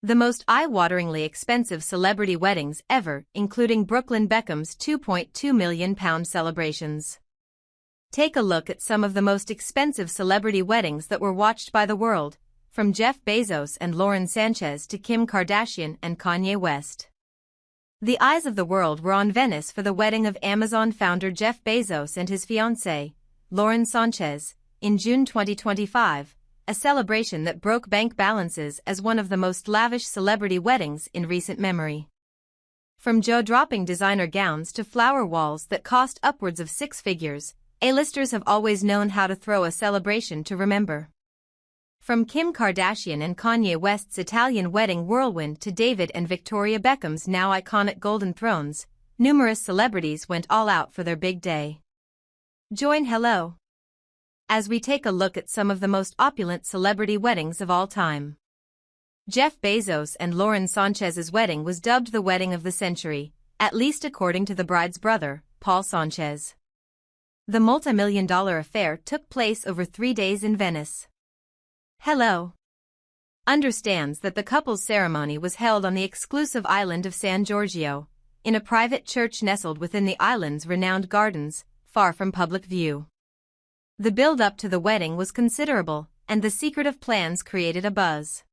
The most eye-wateringly expensive celebrity weddings ever, including Brooklyn Beckham's £2.2 million celebrations. Take a look at some of the most expensive celebrity weddings that were watched by the world, from Jeff Bezos and Lauren Sanchez to Kim Kardashian and Kanye West. The eyes of the world were on Venice for the wedding of Amazon founder Jeff Bezos and his fiancée, Lauren Sanchez, in June 2025, a celebration that broke bank balances as one of the most lavish celebrity weddings in recent memory. From jaw-dropping designer gowns to flower walls that cost upwards of six figures, A-listers have always known how to throw a celebration to remember. From Kim Kardashian and Kanye West's Italian wedding whirlwind to David and Victoria Beckham's now iconic golden thrones, numerous celebrities went all out for their big day. Join Hello as we take a look at some of the most opulent celebrity weddings of all time. Jeff Bezos and Lauren Sanchez's wedding was dubbed the wedding of the century, at least according to the bride's brother, Paul Sanchez. The multi-million-dollar affair took place over 3 days in Venice. Hello understands that the couple's ceremony was held on the exclusive island of San Giorgio, in a private church nestled within the island's renowned gardens, far from public view. The build-up to the wedding was considerable, and the secretive plans created a buzz.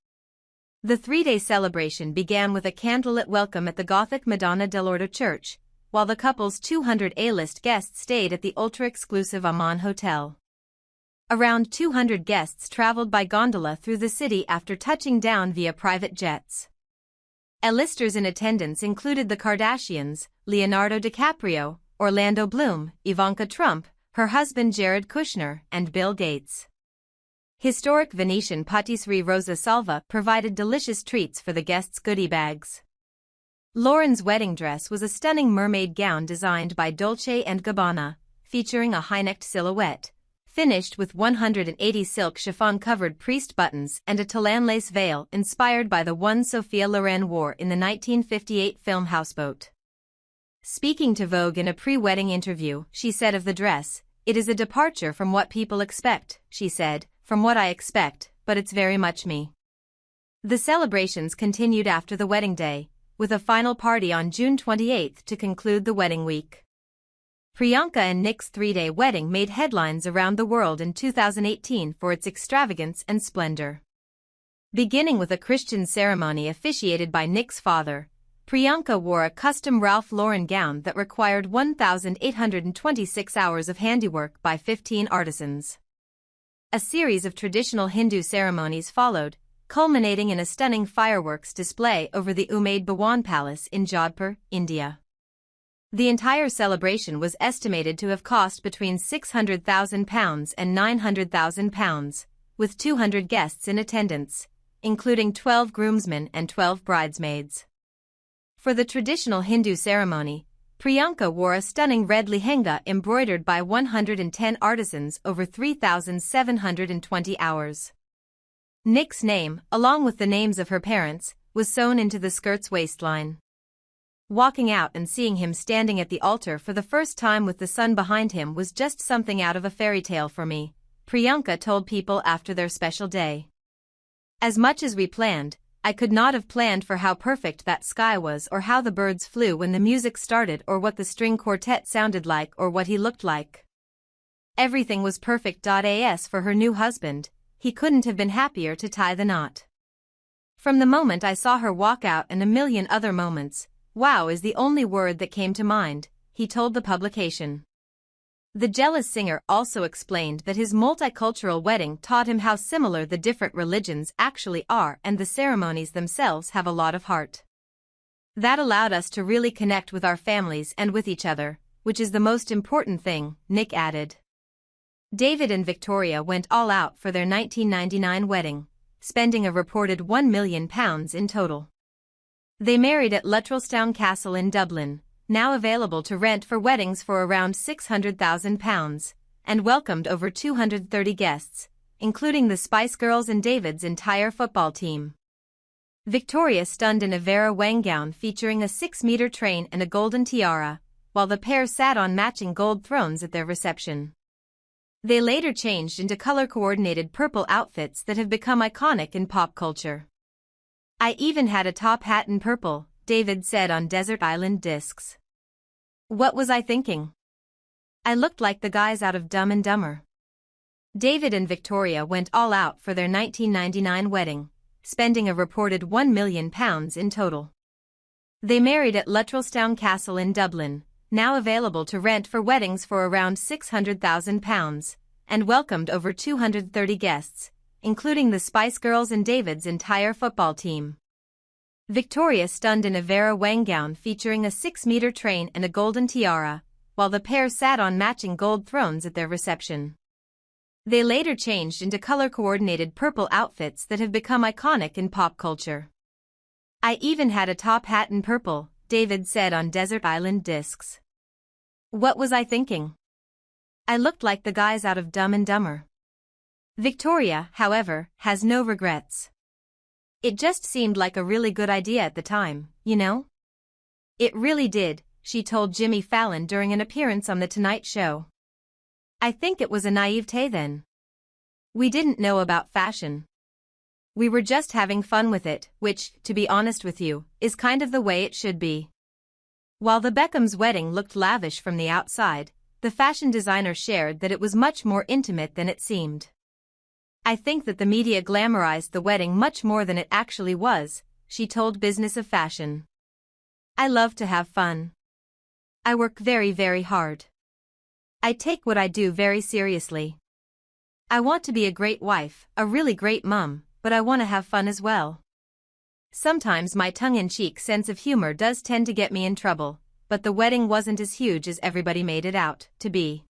The 3-day celebration began with a candlelit welcome at the Gothic Madonna dell'Orto Church, while the couple's 200 A-list guests stayed at the ultra-exclusive Aman Hotel. Around 200 guests traveled by gondola through the city after touching down via private jets. A-listers in attendance included the Kardashians, Leonardo DiCaprio, Orlando Bloom, Ivanka Trump, her husband Jared Kushner, and Bill Gates. Historic Venetian patisserie Rosa Salva provided delicious treats for the guests' goodie bags. Lauren's wedding dress was a stunning mermaid gown designed by Dolce & Gabbana, featuring a high-necked silhouette, finished with 180 silk chiffon-covered priest buttons and a Tolan lace veil inspired by the one Sophia Loren wore in the 1958 film Houseboat. Speaking to Vogue in a pre-wedding interview, she said of the dress, "It is a departure from what people expect," she said, "from what I expect, but it's very much me." The celebrations continued after the wedding day, with a final party on June 28 to conclude the wedding week. Priyanka and Nick's 3-day wedding made headlines around the world in 2018 for its extravagance and splendor. Beginning with a Christian ceremony officiated by Nick's father, Priyanka wore a custom Ralph Lauren gown that required 1,826 hours of handiwork by 15 artisans. A series of traditional Hindu ceremonies followed, culminating in a stunning fireworks display over the Umaid Bhawan Palace in Jodhpur, India. The entire celebration was estimated to have cost between £600,000 and £900,000, with 200 guests in attendance, including 12 groomsmen and 12 bridesmaids. For the traditional Hindu ceremony, Priyanka wore a stunning red lehenga embroidered by 110 artisans over 3,720 hours. Nick's name, along with the names of her parents, was sewn into the skirt's waistline. Walking out and seeing him standing at the altar for the first time with the sun behind him was just something out of a fairy tale for me, Priyanka told People after their special day. As much as we planned, I could not have planned for how perfect that sky was or how the birds flew when the music started or what the string quartet sounded like or what he looked like. Everything was perfect. As for her new husband, he couldn't have been happier to tie the knot. From the moment I saw her walk out and a million other moments, wow is the only word that came to mind, he told the publication. The jealous singer also explained that his multicultural wedding taught him how similar the different religions actually are and the ceremonies themselves have a lot of heart. That allowed us to really connect with our families and with each other, which is the most important thing, Nick added. David and Victoria went all out for their 1999 wedding, spending a reported £1 million in total. They married at Luttrellstown Castle in Dublin, now available to rent for weddings for around £600,000, and welcomed over 230 guests, including the Spice Girls and David's entire football team. Victoria stunned in a Vera Wang gown featuring a 6-meter train and a golden tiara, while the pair sat on matching gold thrones at their reception. They later changed into color-coordinated purple outfits that have become iconic in pop culture. I even had a top hat in purple, David said on Desert Island Discs. What was I thinking? I looked like the guys out of Dumb and Dumber. David and Victoria went all out for their 1999 wedding, spending a reported £1 million in total. They married at Luttrellstown Castle in Dublin, now available to rent for weddings for around £600,000, and welcomed over 230 guests, including the Spice Girls and David's entire football team. Victoria stunned in a Vera Wang gown featuring a 6-meter train and a golden tiara, while the pair sat on matching gold thrones at their reception. They later changed into color-coordinated purple outfits that have become iconic in pop culture. I even had a top hat in purple, David said on Desert Island Discs. What was I thinking? I looked like the guys out of Dumb and Dumber. Victoria, however, has no regrets. It just seemed like a really good idea at the time, you know? It really did, she told Jimmy Fallon during an appearance on The Tonight Show. I think it was a naivete then. We didn't know about fashion. We were just having fun with it, which, to be honest with you, is kind of the way it should be. While the Beckhams' wedding looked lavish from the outside, the fashion designer shared that it was much more intimate than it seemed. I think that the media glamorized the wedding much more than it actually was, she told Business of Fashion. I love to have fun. I work very, very hard. I take what I do very seriously. I want to be a great wife, a really great mom, but I want to have fun as well. Sometimes my tongue-in-cheek sense of humor does tend to get me in trouble, but the wedding wasn't as huge as everybody made it out to be.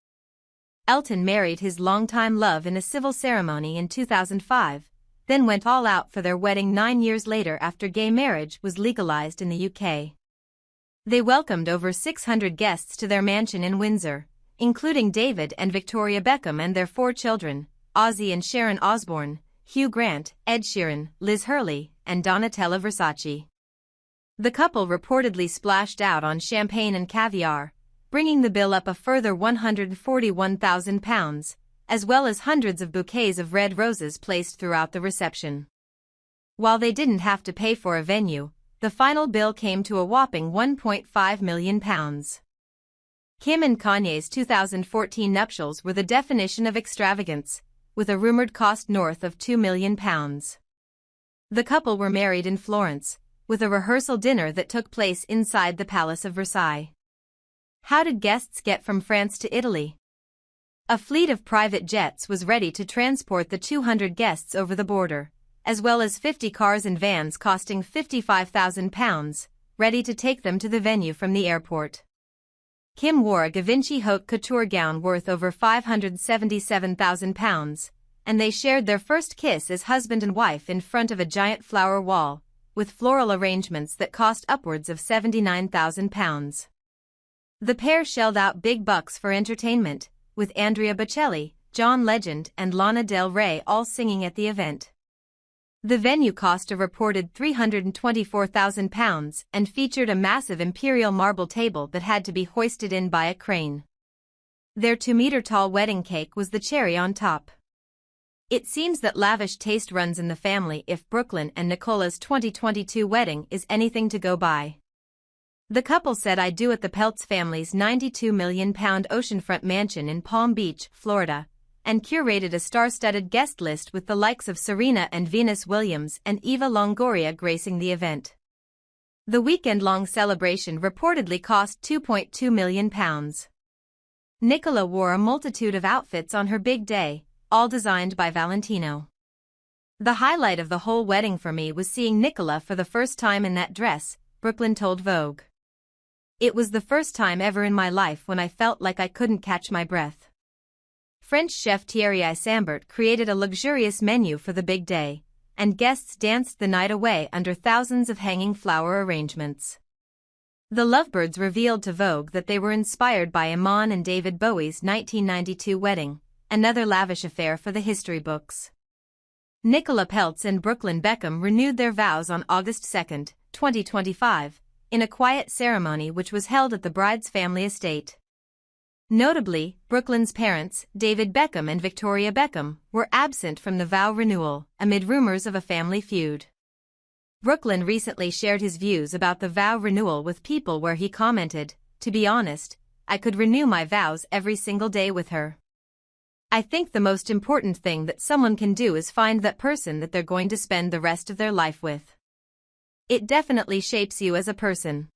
Elton married his longtime love in a civil ceremony in 2005, then went all out for their wedding 9 years later after gay marriage was legalized in the UK. They welcomed over 600 guests to their mansion in Windsor, including David and Victoria Beckham and their 4 children, Ozzy and Sharon Osbourne, Hugh Grant, Ed Sheeran, Liz Hurley, and Donatella Versace. The couple reportedly splashed out on champagne and caviar, bringing the bill up a further £141,000, as well as hundreds of bouquets of red roses placed throughout the reception. While they didn't have to pay for a venue, the final bill came to a whopping £1.5 million. Kim and Kanye's 2014 nuptials were the definition of extravagance, with a rumored cost north of £2 million. The couple were married in Florence, with a rehearsal dinner that took place inside the Palace of Versailles. How did guests get from France to Italy? A fleet of private jets was ready to transport the 200 guests over the border, as well as 50 cars and vans costing £55,000, ready to take them to the venue from the airport. Kim wore a Givenchy haute couture gown worth over £577,000, and they shared their first kiss as husband and wife in front of a giant flower wall, with floral arrangements that cost upwards of £79,000. The pair shelled out big bucks for entertainment, with Andrea Bocelli, John Legend and Lana Del Rey all singing at the event. The venue cost a reported £324,000 and featured a massive imperial marble table that had to be hoisted in by a crane. Their 2-meter-tall wedding cake was the cherry on top. It seems that lavish taste runs in the family if Brooklyn and Nicola's 2022 wedding is anything to go by. The couple said "I do" at the Peltz family's £92 million oceanfront mansion in Palm Beach, Florida, and curated a star-studded guest list with the likes of Serena and Venus Williams and Eva Longoria gracing the event. The weekend-long celebration reportedly cost £2.2 million. Nicola wore a multitude of outfits on her big day, all designed by Valentino. The highlight of the whole wedding for me was seeing Nicola for the first time in that dress, Brooklyn told Vogue. It was the first time ever in my life when I felt like I couldn't catch my breath. French chef Thierry Isambert created a luxurious menu for the big day, and guests danced the night away under thousands of hanging flower arrangements. The Lovebirds revealed to Vogue that they were inspired by Iman and David Bowie's 1992 wedding, another lavish affair for the history books. Nicola Peltz and Brooklyn Beckham renewed their vows on August 2, 2025, in a quiet ceremony which was held at the bride's family estate. Notably, Brooklyn's parents, David Beckham and Victoria Beckham, were absent from the vow renewal, amid rumors of a family feud. Brooklyn recently shared his views about the vow renewal with people, where he commented, "To be honest, I could renew my vows every single day with her. I think the most important thing that someone can do is find that person that they're going to spend the rest of their life with. It definitely shapes you as a person."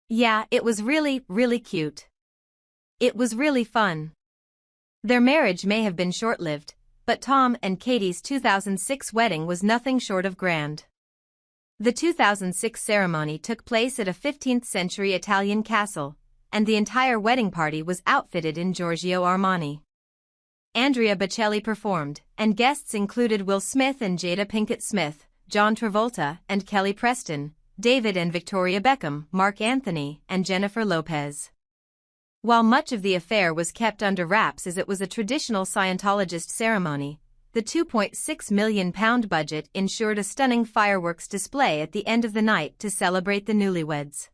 Yeah, it was really, really cute. It was really fun. Their marriage may have been short-lived, but Tom and Katie's 2006 wedding was nothing short of grand. The 2006 ceremony took place at a 15th-century Italian castle, and the entire wedding party was outfitted in Giorgio Armani. Andrea Bocelli performed, and guests included Will Smith and Jada Pinkett Smith, John Travolta and Kelly Preston, David and Victoria Beckham, Mark Anthony, and Jennifer Lopez. While much of the affair was kept under wraps as it was a traditional Scientologist ceremony, the £2.6 million budget ensured a stunning fireworks display at the end of the night to celebrate the newlyweds.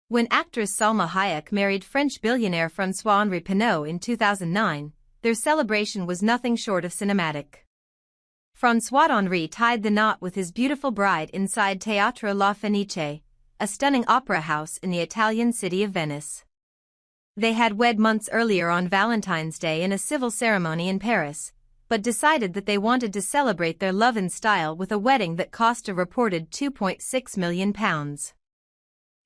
When actress Salma Hayek married French billionaire François-Henri Pinault in 2009, their celebration was nothing short of cinematic. François-Henri tied the knot with his beautiful bride inside Teatro La Fenice, a stunning opera house in the Italian city of Venice. They had wed months earlier on Valentine's Day in a civil ceremony in Paris, but decided that they wanted to celebrate their love in style with a wedding that cost a reported £2.6 million.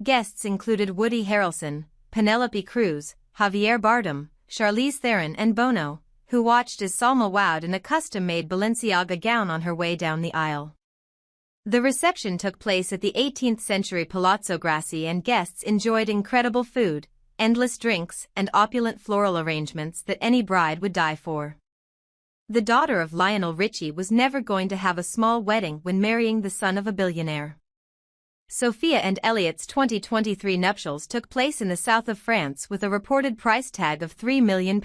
Guests included Woody Harrelson, Penelope Cruz, Javier Bardem, Charlize Theron and Bono, who watched as Salma wowed in a custom-made Balenciaga gown on her way down the aisle. The reception took place at the 18th-century Palazzo Grassi, and guests enjoyed incredible food, endless drinks, and opulent floral arrangements that any bride would die for. The daughter of Lionel Richie was never going to have a small wedding when marrying the son of a billionaire. Sophia and Elliot's 2023 nuptials took place in the south of France with a reported price tag of £3 million,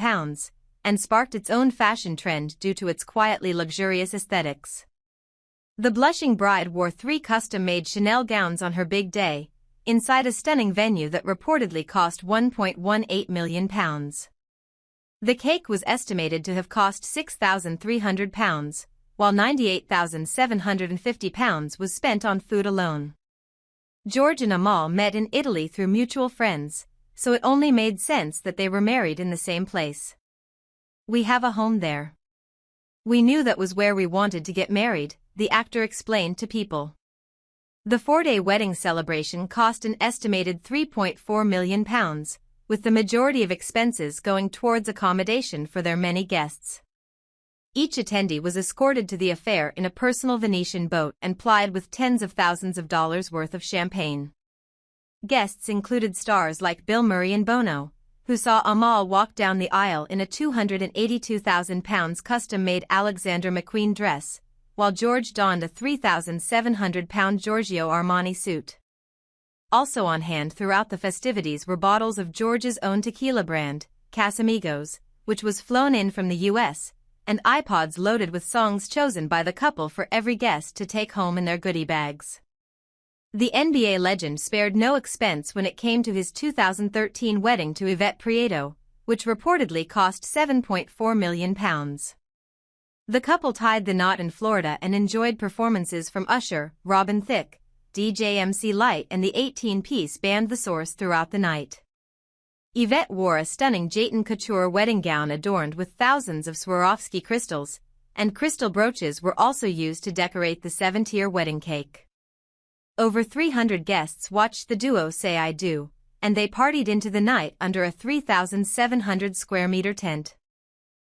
and sparked its own fashion trend due to its quietly luxurious aesthetics. The blushing bride wore 3 custom-made Chanel gowns on her big day, inside a stunning venue that reportedly cost £1.18 million. The cake was estimated to have cost £6,300, while £98,750 was spent on food alone. George and Amal met in Italy through mutual friends, so it only made sense that they were married in the same place. "We have a home there. We knew that was where we wanted to get married," the actor explained to People. The 4-day wedding celebration cost an estimated £3.4 million, with the majority of expenses going towards accommodation for their many guests. Each attendee was escorted to the affair in a personal Venetian boat and plied with tens of thousands of dollars worth of champagne. Guests included stars like Bill Murray and Bono, who saw Amal walk down the aisle in a £282,000 custom-made Alexander McQueen dress, while George donned a £3,700 Giorgio Armani suit. Also on hand throughout the festivities were bottles of George's own tequila brand, Casamigos, which was flown in from the US, and iPods loaded with songs chosen by the couple for every guest to take home in their goodie bags. The NBA legend spared no expense when it came to his 2013 wedding to Yvette Prieto, which reportedly cost £7.4 million. The couple tied the knot in Florida and enjoyed performances from Usher, Robin Thicke, DJ MC Lyte and the 18-piece band The Source throughout the night. Yvette wore a stunning Jayton Couture wedding gown adorned with thousands of Swarovski crystals, and crystal brooches were also used to decorate the 7-tier wedding cake. Over 300 guests watched the duo say "I do," and they partied into the night under a 3,700 square meter tent.